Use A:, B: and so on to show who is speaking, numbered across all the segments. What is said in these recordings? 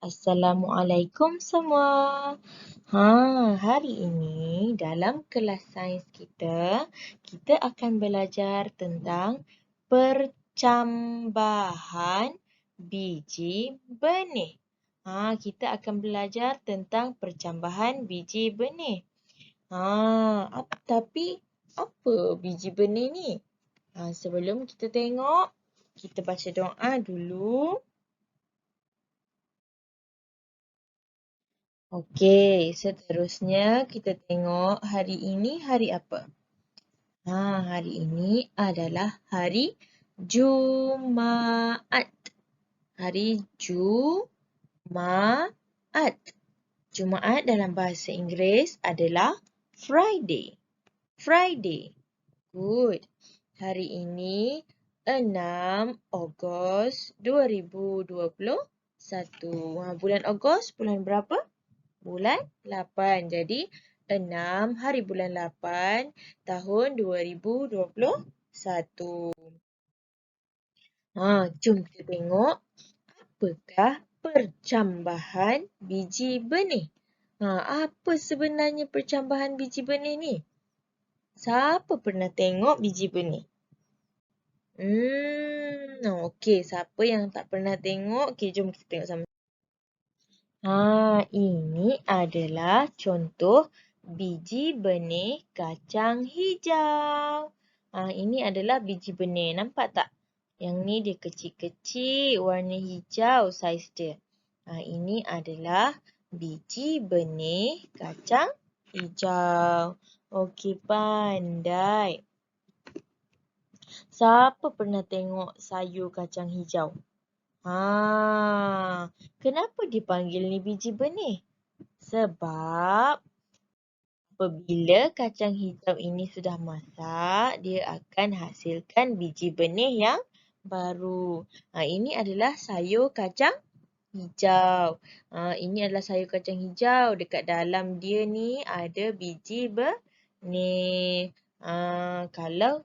A: Assalamualaikum semua. Hari ini dalam kelas sains kita akan belajar tentang percambahan biji benih. Kita akan belajar tentang percambahan biji benih. Tapi apa biji benih ni? Sebelum kita tengok, kita baca doa dulu. Okey, seterusnya kita tengok hari ini hari apa? Hari ini adalah hari Jumaat. Hari Jumaat. Jumaat dalam bahasa Inggeris adalah Friday. Friday. Good. Hari ini 6 Ogos 2021. Bulan Ogos, bulan berapa? Bulan 8. Jadi 6 hari bulan 8 tahun 2021. Jom kita tengok apakah percambahan biji benih. Apa sebenarnya percambahan biji benih ni? Siapa pernah tengok biji benih? Okey, siapa yang tak pernah tengok? Okey, jom kita tengok sama. Ini adalah contoh biji benih kacang hijau. Ini adalah biji benih. Nampak tak? Yang ni dia kecil-kecil, warna hijau saiz dia. Ini adalah biji benih kacang hijau. Okey, pandai. Siapa pernah tengok sayur kacang hijau? Kenapa dipanggil ni biji benih? Sebab apabila kacang hijau ini sudah masak, dia akan hasilkan biji benih yang baru. Ini adalah sayur kacang hijau. Ini adalah sayur kacang hijau. Dekat dalam dia ni ada biji benih. Kalau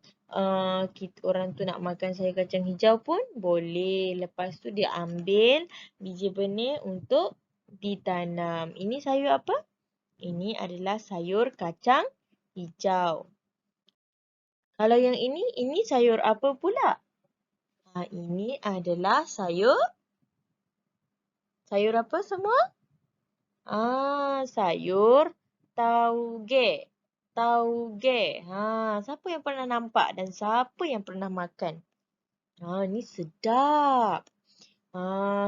A: orang tu nak makan sayur kacang hijau pun boleh. Lepas tu dia ambil biji benih untuk ditanam. Ini sayur apa? Ini adalah sayur kacang hijau. Kalau yang ini sayur apa pula? Ini adalah sayur apa semua? Sayur tauge. Tauge. Siapa yang pernah nampak dan siapa yang pernah makan? Ni sedap.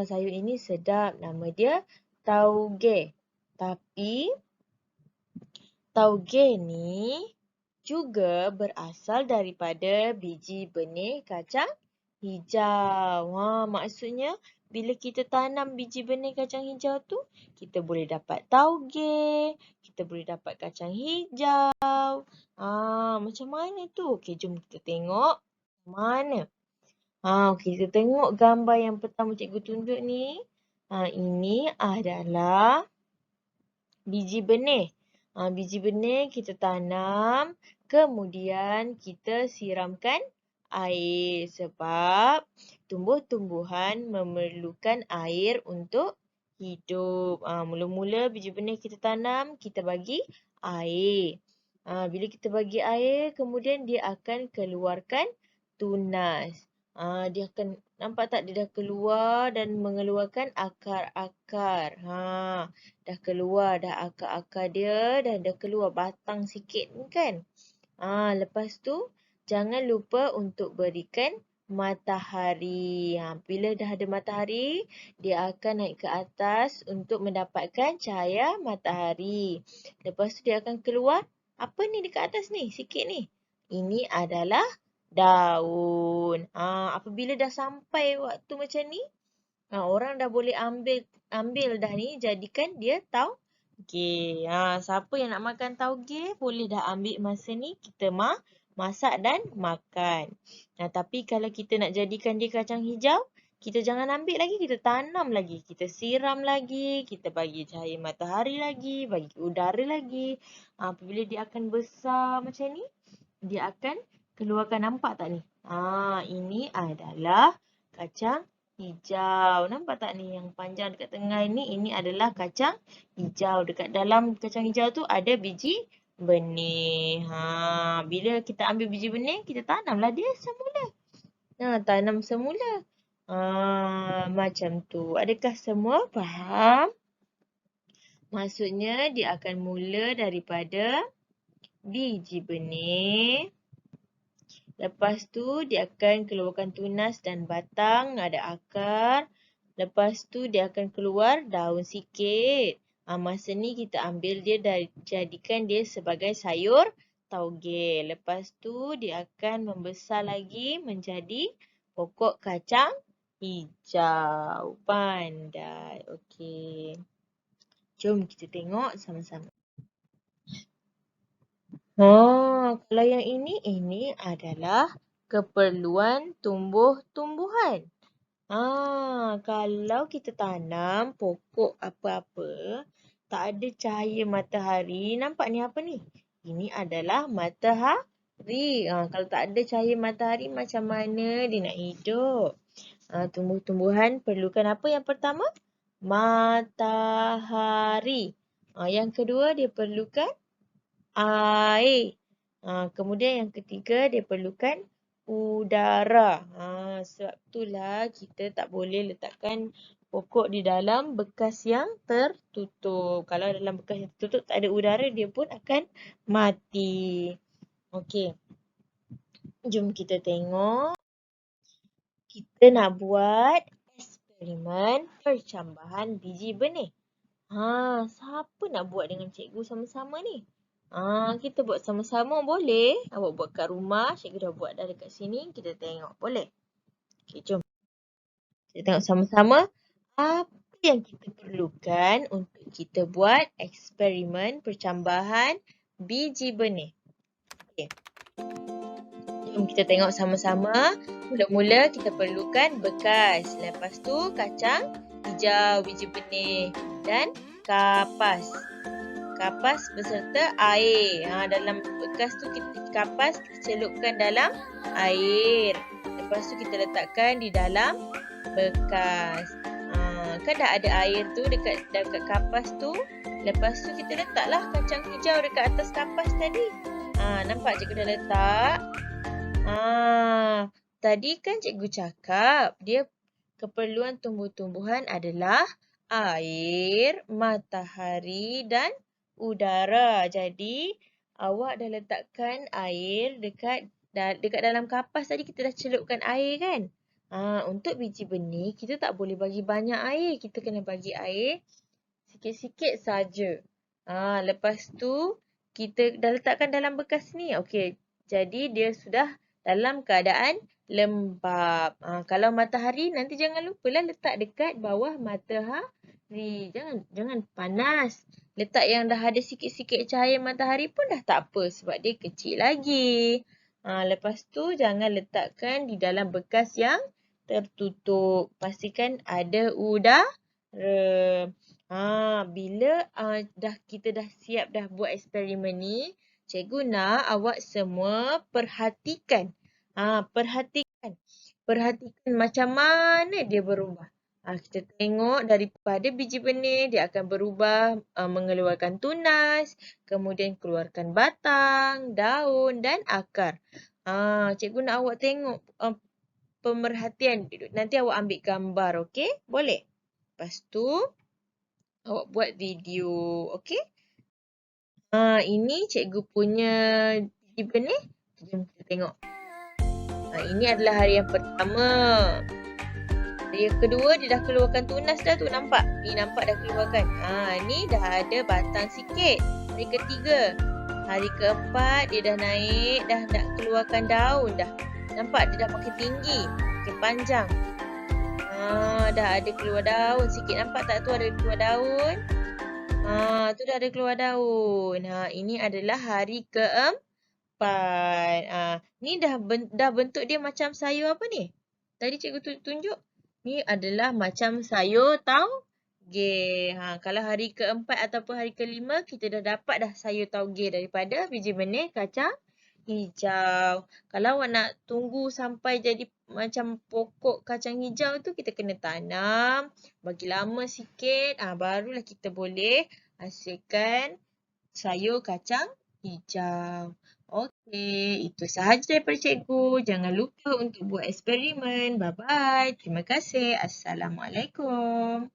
A: Sayur ini sedap. Nama dia tauge. Tapi tauge ni juga berasal daripada biji benih kacang hijau. Maksudnya bila kita tanam biji benih kacang hijau tu, kita boleh dapat tauge, kita boleh dapat kacang hijau. Macam mana tu? Okey, jom kita tengok mana. Okey, kita tengok gambar yang pertama cikgu tunjuk ni. Ini adalah biji benih. Biji benih kita tanam, kemudian kita siramkan air sebab tumbuh-tumbuhan memerlukan air untuk hidup. Mula-mula biji benih kita tanam, kita bagi air. Bila kita bagi air, kemudian dia akan keluarkan tunas. Dia akan, nampak tak dia dah keluar dan mengeluarkan akar-akar. Dah keluar dah akar-akar dia dan dah keluar batang sikit kan. Lepas tu jangan lupa untuk berikan matahari. Bila dah ada matahari, dia akan naik ke atas untuk mendapatkan cahaya matahari. Lepas tu dia akan keluar. Apa ni dekat atas ni? Sikit ni. Ini adalah daun. Apabila dah sampai waktu macam ni, orang dah boleh ambil dah ni, jadikan dia tauge. Siapa yang nak makan tauge, boleh dah ambil masa ni, kita masak dan makan. Tapi kalau kita nak jadikan dia kacang hijau, kita jangan ambil lagi, kita tanam lagi. Kita siram lagi, kita bagi cahaya matahari lagi, bagi udara lagi. Apabila dia akan besar macam ni, dia akan keluarkan, nampak tak ni? Ini adalah kacang hijau. Nampak tak ni yang panjang dekat tengah ini adalah kacang hijau. Dekat dalam kacang hijau tu ada biji benih. Bila kita ambil biji benih, kita tanamlah dia semula. Tanam semula. Macam tu. Adakah semua faham? Maksudnya dia akan mula daripada biji benih. Lepas tu dia akan keluarkan tunas dan batang, ada akar. Lepas tu dia akan keluar daun sikit. Masa ni kita ambil dia dan jadikan dia sebagai sayur tauge. Lepas tu dia akan membesar lagi menjadi pokok kacang hijau. Pandai. Okey. Jom kita tengok sama-sama. Kalau yang ini adalah keperluan tumbuh-tumbuhan. Kalau kita tanam pokok apa-apa, tak ada cahaya matahari. Nampak ni apa ni? Ini adalah matahari. Kalau tak ada cahaya matahari, macam mana dia nak hidup? Tumbuh-tumbuhan perlukan apa yang pertama? Matahari. Yang kedua, dia perlukan air. Kemudian yang ketiga dia perlukan udara. Sebab itulah kita tak boleh letakkan pokok di dalam bekas yang tertutup. Kalau dalam bekas yang tertutup tak ada udara, dia pun akan mati. Okey. Jom kita tengok. Kita nak buat eksperimen percambahan biji benih. Siapa nak buat dengan cikgu sama-sama ni? Kita buat sama-sama boleh. Awak buat kat rumah. Cikgu dah buat dah dekat sini. Kita tengok. Boleh? Okay, jom. Kita tengok sama-sama apa yang kita perlukan untuk kita buat eksperimen percambahan biji benih. Okay. Jom kita tengok sama-sama. Mula-mula kita perlukan bekas. Lepas tu kacang hijau, biji benih dan kapas. Kapas beserta air. Dalam bekas tu kapas kita celupkan dalam air. Lepas tu kita letakkan di dalam bekas. Kan dah ada air tu dekat kapas tu. Lepas tu kita letaklah kacang hijau dekat atas kapas tadi. Nampak cikgu dah letak. Tadi kan cikgu cakap dia keperluan tumbuh-tumbuhan adalah air, matahari dan udara. Jadi awak dah letakkan air dekat dalam kapas tadi, kita dah celupkan air kan. Untuk biji benih kita tak boleh bagi banyak air. Kita kena bagi air sikit-sikit saja. Lepas tu kita dah letakkan dalam bekas ni. Okey. Jadi dia sudah dalam keadaan lembap. Kalau matahari nanti jangan lupalah letak dekat bawah matahari. Jangan panas. Letak yang dah ada sikit-sikit cahaya matahari pun dah tak apa sebab dia kecil lagi. Lepas tu jangan letakkan di dalam bekas yang tertutup. Pastikan ada udara. Bila kita dah siap dah buat eksperimen ni, cikgu nak awak semua perhatikan. Perhatikan macam mana dia berubah. Kita tengok daripada biji benih, dia akan berubah mengeluarkan tunas, kemudian keluarkan batang, daun dan akar. Cikgu nak awak tengok pemerhatian. Nanti awak ambil gambar, okey? Boleh? Lepas tu, awak buat video, okey? Ini cikgu punya biji benih. Jom kita tengok. Ini adalah hari yang pertama. Hari yang kedua, dia dah keluarkan tunas dah tu, nampak? Ni nampak dah keluarkan. Ni dah ada batang sikit. Hari ketiga. Hari keempat, dia dah naik, dah nak keluarkan daun dah. Nampak dia dah makin tinggi, makin panjang. Dah ada keluar daun sikit. Nampak tak tu ada keluar daun? Tu dah ada keluar daun. Ini adalah hari keempat. Ni dah bentuk dia macam sayur apa ni? Tadi cikgu tunjuk. Ni adalah macam sayur tauge. Kalau hari keempat ataupun hari kelima, kita dah dapat dah sayur tauge daripada biji benih kacang hijau. Kalau awak nak tunggu sampai jadi macam pokok kacang hijau tu kita kena tanam, bagi lama sikit, barulah kita boleh hasilkan sayur kacang hijau. Okey, itu sahaja daripada cikgu. Jangan lupa untuk buat eksperimen. Bye-bye. Terima kasih. Assalamualaikum.